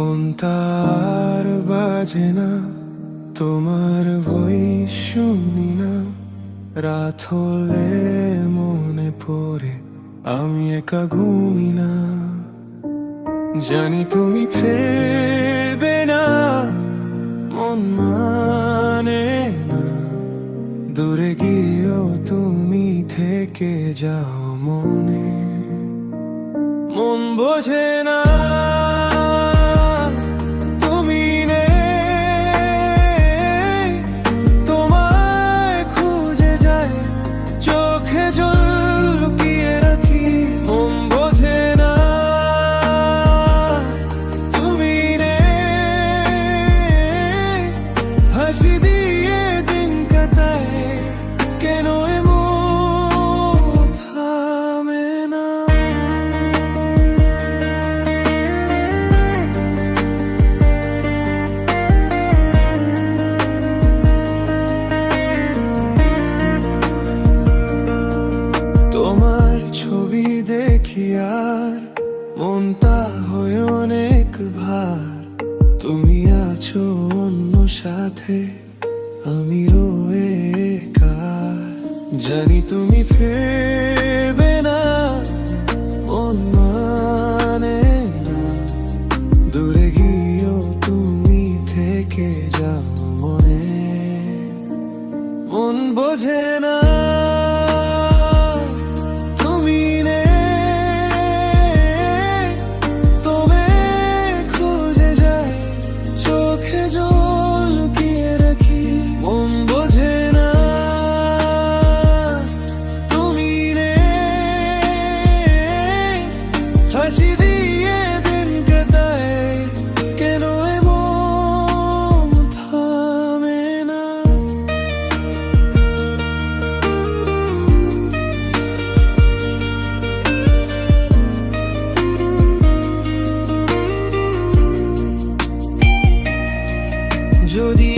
Phone তার বাজে না, তোমার ভয়েস শুনি না। রাত হলে মনে পড়ে আমি একা ঘুমি না। জানি তুমি ফিরবে না, মন মানে না। দূরে গিয়েও তুমি থেকে যাও মনে, মন বোঝে না তুমি নেই। তোমায় খুঁজে যায়, চোখে জল লুকিয়ে রাখি। মন বোঝে না তুমি নেই। হাসি দিয়ে দিন কাটায়, কেন এমন থামে না। তোমার ছবি দেখি আর মনটা হয় অনেক ভার। তুমি আছো অন্য সাথে, আমি রয়ে একা। জানি তুমি ফিরবে না, মন মানে না। দূরে গিয়েও তুমি থেকে যাও মনে, মন বোঝে না তুমি নেই। তোমায় খুঁজে যাই, চোখে জল লুকিয়ে রাখি। মন বোঝে না তুমি নেই। হাসি দিয়ে দিন কাটায়, কেন এমন থামে না। যদি